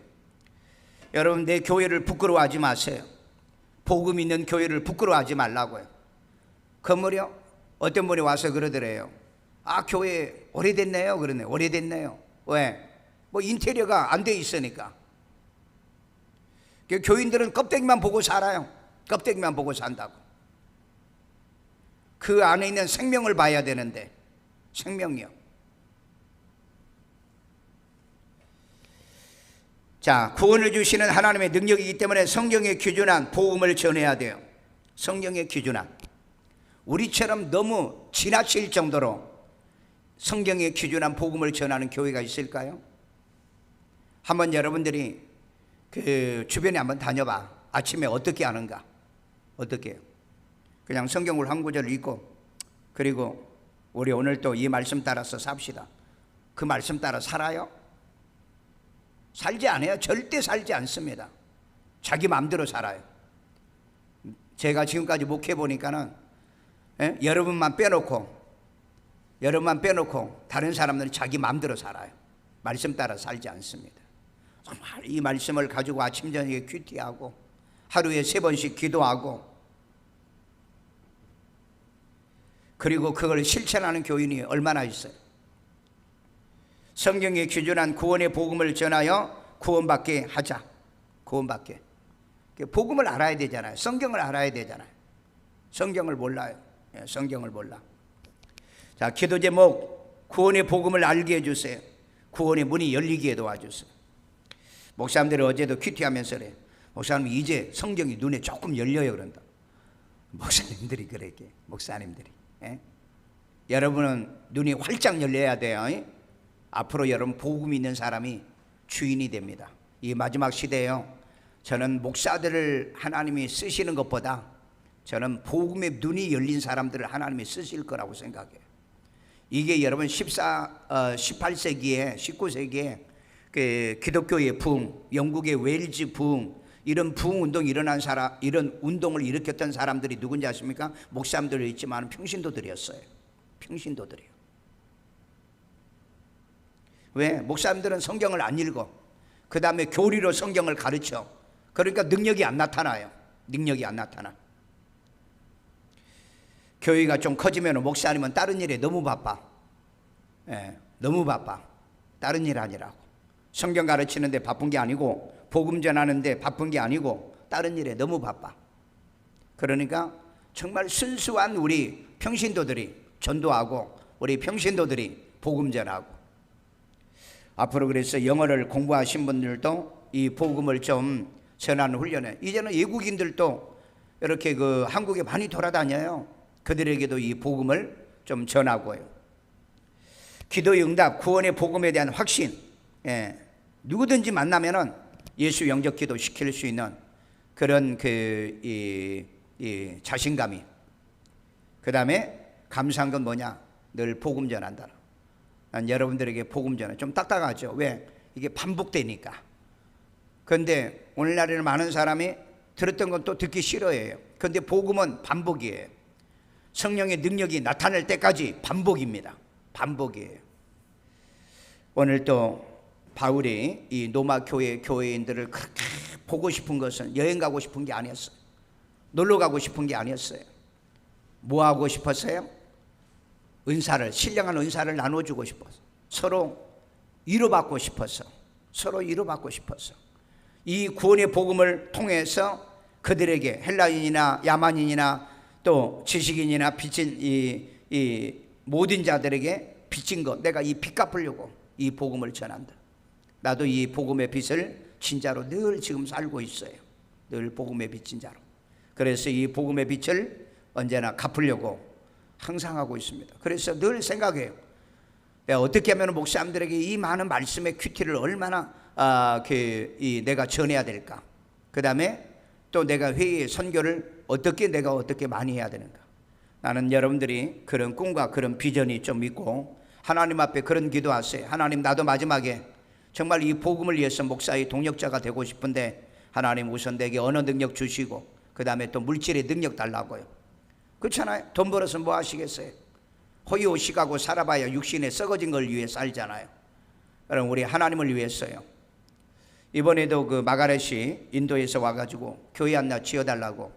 여러분 내 교회를 부끄러워하지 마세요. 복음 있는 교회를 부끄러워하지 말라고요. 건물이요? 어떤 분이 와서 그러더래요. 아, 교회 오래됐네요. 그러네. 오래됐네요. 왜? 인테리어가 안 돼 있으니까. 교인들은 껍데기만 보고 살아요. 껍데기만 보고 산다고. 그 안에 있는 생명을 봐야 되는데, 생명이요. 자, 구원을 주시는 하나님의 능력이기 때문에 성경에 기준한 복음을 전해야 돼요. 성경에 기준한. 우리처럼 너무 지나칠 정도로 성경에 기준한 복음을 전하는 교회가 있을까요? 한번 여러분들이 그 주변에 한번 다녀봐. 아침에 어떻게 하는가? 어떻게 해요? 그냥 성경을 한 구절 읽고, 그리고 우리 오늘 또 이 말씀 따라서 삽시다. 그 말씀 따라 살아요? 살지 않아요. 절대 살지 않습니다. 자기 마음대로 살아요. 제가 지금까지 목회 보니까는 여러분만 빼놓고 다른 사람들은 자기 마음대로 살아요. 말씀 따라 살지 않습니다. 정말 이 말씀을 가지고 아침 저녁에 큐티하고 하루에 3번씩 기도하고, 그리고 그걸 실천하는 교인이 얼마나 있어요. 성경에 기준한 구원의 복음을 전하여 구원받게 하자. 구원받게. 복음을 알아야 되잖아요. 성경을 알아야 되잖아요. 성경을 몰라요. 성경을 몰라. 자, 기도 제목, 구원의 복음을 알게 해주세요. 구원의 문이 열리게 도와주세요. 목사님들이 어제도 큐티하면서 그래. 목사님 이제 성경이 눈에 조금 열려요 그런다. 목사님들이 그러게. 목사님들이. 여러분은 눈이 활짝 열려야 돼요. 앞으로 여러분 복음 있는 사람이 주인이 됩니다. 이 마지막 시대에요, 저는 목사들을 하나님이 쓰시는 것보다 저는 복음의 눈이 열린 사람들을 하나님이 쓰실 거라고 생각해요. 이게 여러분 18세기에 19세기에 그 기독교의 부흥, 영국의 웨일즈 부흥, 이런 부흥 운동이 일어난 사람, 이런 운동을 일으켰던 사람들이 누군지 아십니까? 목사님들도 있지만 평신도들이었어요. 평신도들이요. 왜? 목사님들은 성경을 안 읽어. 그 다음에 교리로 성경을 가르쳐. 그러니까 능력이 안 나타나요. 능력이 안 나타나. 교회가 좀 커지면 목사님은 다른 일에 너무 바빠. 너무 바빠. 다른 일 하느라고. 성경 가르치는데 바쁜 게 아니고, 복음 전하는데 바쁜 게 아니고, 다른 일에 너무 바빠. 그러니까 정말 순수한 우리 평신도들이 전도하고, 우리 평신도들이 복음 전하고. 앞으로 그래서 영어를 공부하신 분들도 이 복음을 좀 전하는 훈련에, 이제는 외국인들도 이렇게 그 한국에 많이 돌아다녀요. 그들에게도 이 복음을 좀 전하고요. 기도의 응답, 구원의 복음에 대한 확신. 누구든지 만나면은 예수 영접 기도 시킬 수 있는 그런 이 자신감이. 그 다음에 감사한 건 뭐냐? 늘 복음 전한다. 난 여러분들에게 복음 전해. 좀 딱딱하죠. 왜? 이게 반복되니까. 그런데 오늘날에는 많은 사람이 들었던 건 또 듣기 싫어해요. 그런데 복음은 반복이에요. 성령의 능력이 나타날 때까지 반복입니다. 반복이에요. 오늘 또 바울이 이 로마 교회 교회인들을 그렇게 보고 싶은 것은 여행 가고 싶은 게 아니었어요. 놀러 가고 싶은 게 아니었어요. 뭐 하고 싶었어요? 은사를, 신령한 은사를 나눠주고 싶어서, 서로 위로받고 싶어서, 서로 위로받고 싶어서, 이 구원의 복음을 통해서 그들에게 헬라인이나 야만인이나 또 지식인이나 빚진 이 모든 자들에게 빚진 것, 내가 이 빚 갚으려고 이 복음을 전한다. 나도 이 복음의 빚을 진짜로 늘 지금 살고 있어요. 늘 복음의 빚진 자로. 그래서 이 복음의 빚을 언제나 갚으려고 항상 하고 있습니다. 그래서 늘 생각해요. 내가 어떻게 하면 목사님들에게 이 많은 말씀의 큐티를 얼마나 내가 전해야 될까? 그 다음에 또 내가 회의 선교를 내가 어떻게 많이 해야 되는가? 나는 여러분들이 그런 꿈과 그런 비전이 좀 있고 하나님 앞에 그런 기도하세요. 하나님, 나도 마지막에 정말 이 복음을 위해서 목사의 동력자가 되고 싶은데 하나님 우선 내게 언어 능력 주시고 그 다음에 또 물질의 능력 달라고요. 그렇잖아요. 돈 벌어서 뭐 하시겠어요? 호의호식하고 살아봐야 육신에 썩어진 걸 위해 살잖아요. 그럼 우리 하나님을 위해서요. 이번에도 그 마가렛이 인도에서 와가지고 교회 하나 지어달라고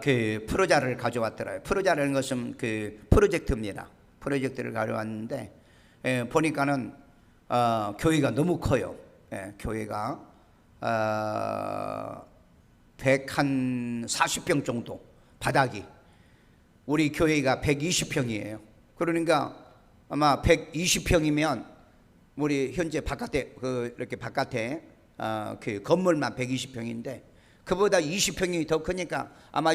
그 프로자를 가져왔더라고요. 프로자라는 것은 그 프로젝트입니다. 프로젝트를 가져왔는데 보니까는 교회가 너무 커요. 교회가 140평 정도 바닥이. 우리 교회가 120평이에요. 그러니까 아마 120평이면 우리 현재 바깥에 이렇게 바깥에 그 건물만 120평인데 그보다 20평이 더 크니까 아마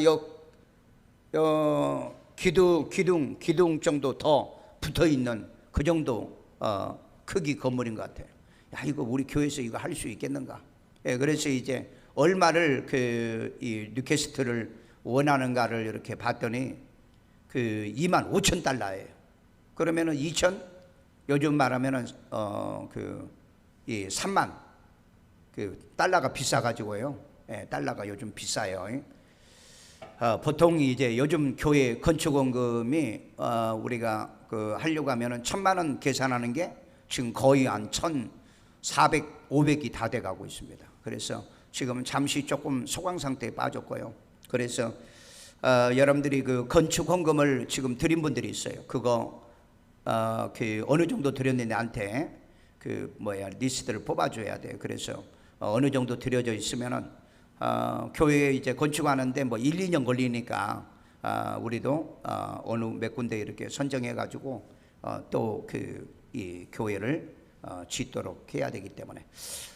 기둥 정도 더 붙어 있는 그 정도 크기 건물인 것 같아요. 야, 이거 우리 교회에서 이거 할 수 있겠는가? 예, 그래서 이제 얼마를 이 뉴캐스트를 원하는가를 이렇게 봤더니 그 25,000달러예요. 그러면은 2천 요즘 말하면은 이 3만 그 달러가 비싸가지고요. 예, 달러가 요즘 비싸요. 보통 이제 요즘 교회 건축원금이 우리가 하려고 하면은 1,000만 원 계산하는 게 지금 거의 한 1,400, 500이 다 돼가고 있습니다. 그래서 지금은 잠시 조금 소강 상태에 빠졌고요. 그래서 여러분들이 그 건축원금을 지금 드린 분들이 있어요. 그거 그 어느 정도 드렸는데 나한테 리스트를 뽑아줘야 돼요. 그래서 어느 정도 드려져 있으면은 교회에 이제 건축하는데 뭐 1, 2년 걸리니까 우리도 어느 몇 군데 이렇게 선정해 가지고 또 이 교회를 짓도록 해야 되기 때문에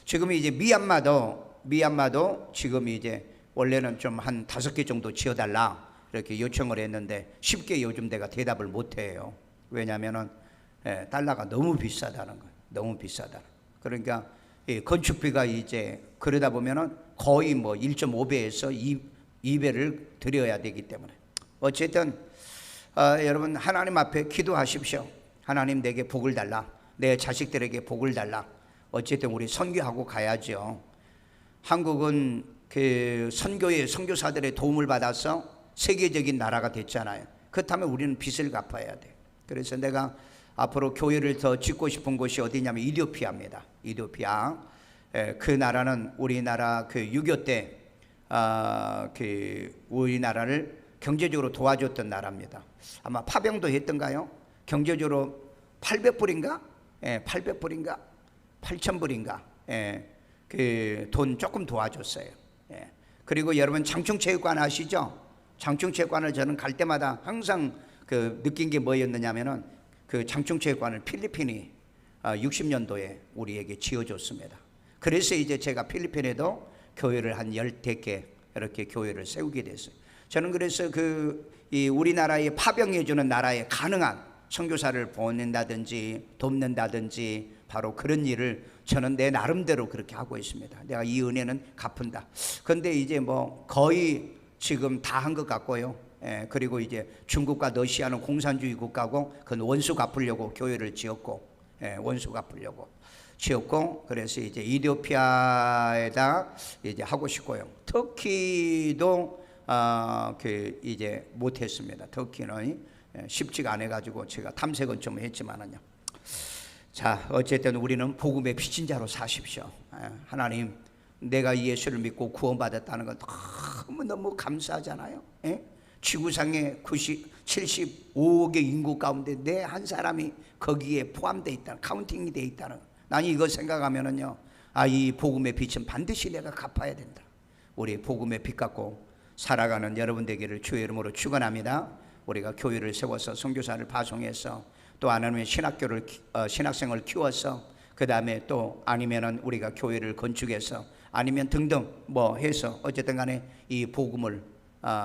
지금 이제 미얀마도 지금 이제 원래는 좀 한 5개 정도 지어달라 이렇게 요청을 했는데 쉽게 요즘 내가 대답을 못 해요. 왜냐하면은 달러가 너무 비싸다는 거예요. 너무 비싸다. 그러니까 건축비가 이제 그러다 보면은 거의 뭐 1.5배에서 2배를 드려야 되기 때문에 어쨌든 여러분 하나님 앞에 기도하십시오. 하나님 내게 복을 달라. 내 자식들에게 복을 달라. 어쨌든 우리 선교하고 가야죠. 한국은 그 선교사들의 도움을 받아서 세계적인 나라가 됐잖아요. 그렇다면 우리는 빚을 갚아야 돼. 그래서 내가 앞으로 교회를 더 짓고 싶은 곳이 어디냐면 이디오피아입니다. 이디오피아. 그 나라는 우리나라 그 6.25 때 우리나라를 경제적으로 도와줬던 나라입니다. 아마 파병도 했던가요? 경제적으로 800불인가? 800불인가? 8,000불인가? 그 돈 조금 도와줬어요. 그리고 여러분 장충체육관 아시죠? 장충체육관을 저는 갈 때마다 항상 느낀 게 뭐였느냐면은 그 장충체육관을 필리핀이 60년도에 우리에게 지어줬습니다. 그래서 이제 제가 필리핀에도 교회를 한 10개 이렇게 교회를 세우게 됐어요. 저는 그래서 이 우리나라에 파병해주는 나라에 가능한 선교사를 보낸다든지 돕는다든지 바로 그런 일을 저는 내 나름대로 그렇게 하고 있습니다. 내가 이 은혜는 갚은다. 그런데 이제 뭐 거의 지금 다 한 것 같고요. 그리고 이제 중국과 러시아는 공산주의 국가고 그건 원수 갚으려고 교회를 지었고, 원수 갚으려고 지었고, 그래서 이제 이디오피아에다 이제 하고 싶고요. 터키도 이제 못했습니다. 터키는 쉽지가 않아 가지고 제가 탐색은 좀 했지만은요. 자, 어쨌든 우리는 복음의 빚진 자로 사십시오. 하나님, 내가 예수를 믿고 구원받았다는 건 너무 감사하잖아요. 지구상의 75억의 인구 가운데 내 한 사람이 거기에 포함되어 있다는, 카운팅이 되어 있다는, 난 이거 생각하면은요, 이 복음의 빚은 반드시 내가 갚아야 된다. 우리 복음의 빚 갖고 살아가는 여러분 되기를 주의 이름으로 축원합니다. 우리가 교회를 세워서 선교사를 파송해서 또 아니면 신학생을 키워서 그 다음에 또 아니면은 우리가 교회를 건축해서 아니면 등등 뭐 해서 어쨌든 간에 이 복음을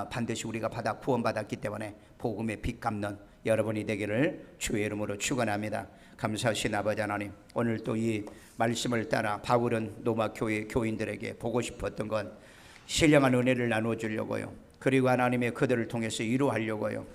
반드시 우리가 받아 구원받았기 때문에 복음의 빚 갚는 여러분이 되기를 주의 이름으로 축원합니다. 감사하신 아버지 하나님, 오늘 또 이 말씀을 따라 바울은 로마 교회 교인들에게 보고 싶었던 건 신령한 은혜를 나누어 주려고요. 그리고 하나님의 그들을 통해서 이루하려고요.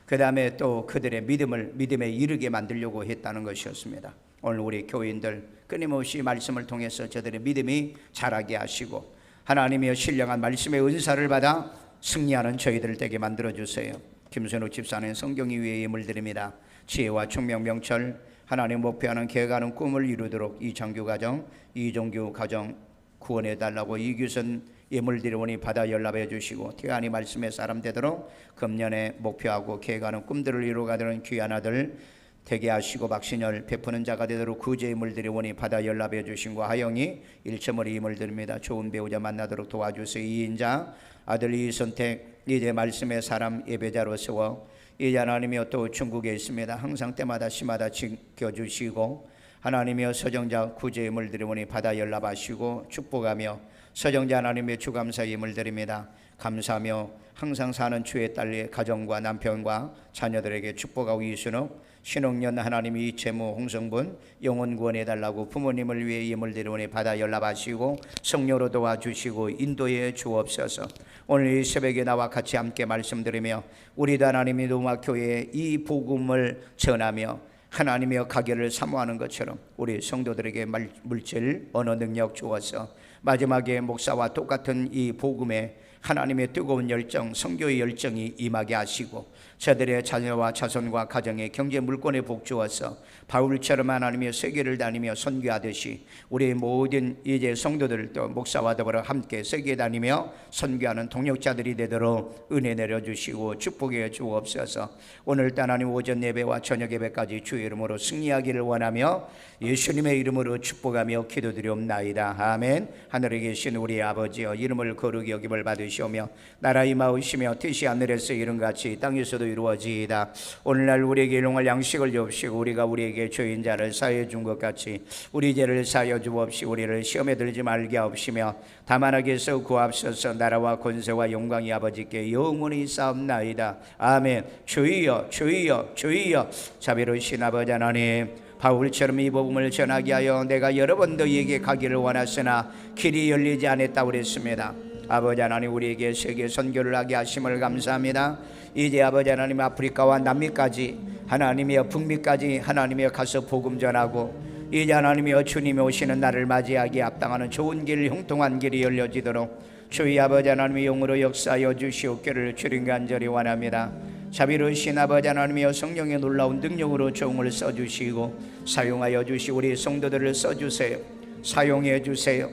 그 다음에 또 그들의 믿음에 이르게 만들려고 했다는 것이었습니다. 오늘 우리 교인들 끊임없이 말씀을 통해서 저들의 믿음이 자라게 하시고 하나님의 신령한 말씀의 은사를 받아 승리하는 저희들 되게 만들어주세요. 김선욱 집사는 성경 위에 예물 드립니다. 지혜와 총명 명철 하나님 목표하는 계획하는 꿈을 이루도록 이창규 가정, 이종규 가정 구원해달라고 이규선 예물 드리오니 받아 연락해 주시고 태안이 말씀의 사람 되도록 금년에 목표하고 계획하는 꿈들을 이루어가는 귀한 아들 되게 하시고 박신열 베푸는 자가 되도록 구제 예물 드리오니 받아 연락해 주신 하영이 1.5리 예물 드립니다. 좋은 배우자 만나도록 도와주세요. 이인자 아들 이선택 이제 말씀의 사람 예배자로 세워 이제 하나님이 또 중국에 있습니다. 항상 때마다 시마다 지켜주시고 하나님이여 서정자 구제의 물들이오니 받아 연락하시고 축복하며 서정자 하나님의 주감사의 예물 드립니다. 감사하며 항상 사는 주의 딸의 가정과 남편과 자녀들에게 축복하고 이순옥 신홍년 하나님이 재무 홍성분 영혼 구원해 달라고 부모님을 위해 예물 드리오니 받아 연락하시고 성령으로 도와주시고 인도해 주옵소서. 오늘 이 새벽에 나와 같이 함께 말씀드리며 우리도 하나님이 로마교회에 이 복음을 전하며 하나님의 가게를 사모하는 것처럼 우리 성도들에게 물질 언어 능력 주어서 마지막에 목사와 똑같은 이 복음에 하나님의 뜨거운 열정, 선교의 열정이 임하게 하시고 저들의 자녀와 자손과 가정에 경제 물권에 복 주어서 바울처럼 하나님의 세계를 다니며 선교하듯이 우리 모든 이제 성도들도 목사와 더불어 함께 세계 다니며 선교하는 동역자들이 되도록 은혜 내려주시고 축복해 주옵소서. 오늘도 하나님 오전 예배와 저녁 예배까지 주의 이름으로 승리하기를 원하며 예수님의 이름으로 축복하며 기도드리옵나이다. 아멘. 하늘에 계신 우리 아버지여 이름을 거룩히 여김을 받으시오며 나라 임하시며 뜻이 하늘에서 이룬같이 땅에서도 이루어지이다. 오늘날 우리에게 일용할 양식을 주옵시고 우리가 우리에게 죄인 자를 사하여 준 것 같이 우리 죄를 사하여 주옵시고 우리를 시험에 들지 말게 하옵시며 다만 악에서 구하옵소서. 나라와 권세와 영광이 아버지께 영원히 싸움나이다. 아멘. 주여 주여 주여. 자비로우신 아버지 하나님, 바울처럼 이 복음을 전하게 하여 내가 여러 번 너희에게 가기를 원하으나 길이 열리지 않았다고 그랬습니다. 아버지 하나님, 우리에게 세계 선교를 하게 하심을 감사합니다. 이제 아버지 하나님, 아프리카와 남미까지 하나님이여 북미까지 하나님이여 가서 복음 전하고 이제 하나님이여 주님이 오시는 날을 맞이하기에 합당하는 좋은 길, 형통한 길이 열려지도록 주의 아버지 하나님의 영으로 역사하여 주시옵기를 주님 간절히 원합니다. 자비로우신 아버지 하나님이여 성령의 놀라운 능력으로 종을 써주시고 사용하여 주시 우리 성도들을 써주세요. 사용해 주세요.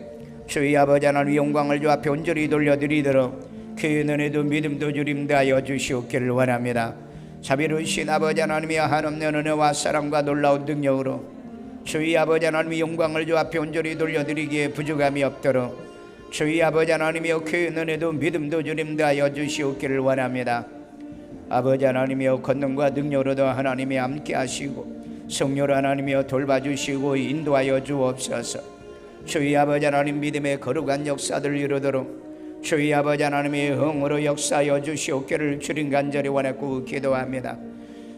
주의 아버지 하나님 영광을 주 앞에 온전히 돌려드리도록 그 은혜도 믿음도 주림도 하여 주시옵기를 원합니다. 자비로우신 아버지 하나님이여 한없는 은혜와 사랑과 놀라운 능력으로 주의 아버지 하나님의 영광을 주 앞에 온전히 돌려드리기에 부족함이 없도록 주의 아버지 하나님이여 그 은혜도 믿음도 주림도 하여 주시옵기를 원합니다. 아버지 하나님이여 권능과 능력으로도 하나님이 함께 하시고 성령으로 하나님이여 돌봐주시고 인도하여 주옵소서. 주의 아버지 하나님 믿음의 거룩한 역사들을 이루도록 주의 아버지 하나님의 흥으로 역사하여 주시옵기를 주님 간절히 원하고 기도합니다.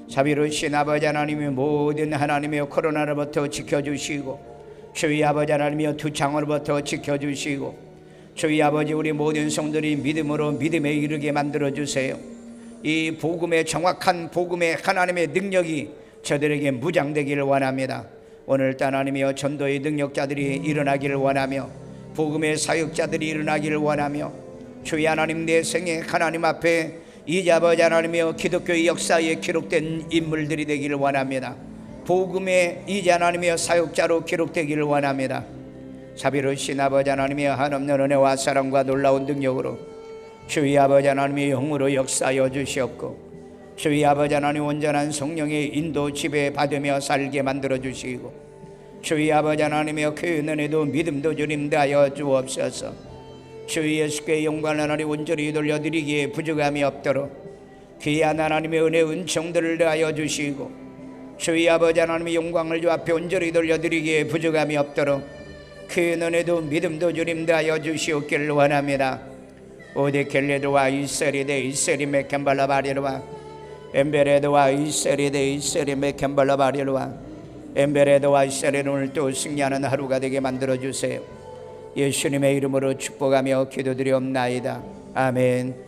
자비로우신 아버지 하나님이 모든 하나님의 코로나로부터 지켜주시고 주의 아버지 하나님이여 두창으로부터 지켜주시고 주의 아버지 우리 모든 성들이 믿음으로 믿음에 이르게 만들어주세요. 이 복음의 정확한 복음의 하나님의 능력이 저들에게 무장되기를 원합니다. 오늘도 하나님이여 전도의 능력자들이 일어나기를 원하며 복음의 사역자들이 일어나기를 원하며 주의 하나님 내 생에 하나님 앞에 이제 아버지 하나님이여 기독교의 역사에 기록된 인물들이 되기를 원합니다. 복음의 이제 하나님이여 사역자로 기록되기를 원합니다. 자비로우신 아버지 하나님이여 한없는 은혜와 사랑과 놀라운 능력으로 주의 아버지 하나님의 영으로 역사하여 주시옵고 주의 아버지 하나님 온전한 성령의 인도 지배 받으며 살게 만들어 주시고 주의 아버지 하나님이여 그 은혜도 믿음도 주님도 하여 주옵소서. 주의 예수께 영광을 하나님 온전히 돌려드리기에 부족함이 없도록 귀한 하나님의 은혜 은총들을 더하여 주시고 주의 아버지 하나님의 영광을 주 앞에 온전히 돌려드리기에 부족함이 없도록 그 은혜도 믿음도 주님도 하여 주시옵기를 원합니다. 오데켈레도와 이세리데 이세리 메켄발라바리로와 엠베레도와 이세리데 이세리 메켄발라바리로와 엠베레도와 이세리는 오늘 또 승리하는 하루가 되게 만들어주세요. 예수님의 이름으로 축복하며 기도드리옵나이다. 아멘.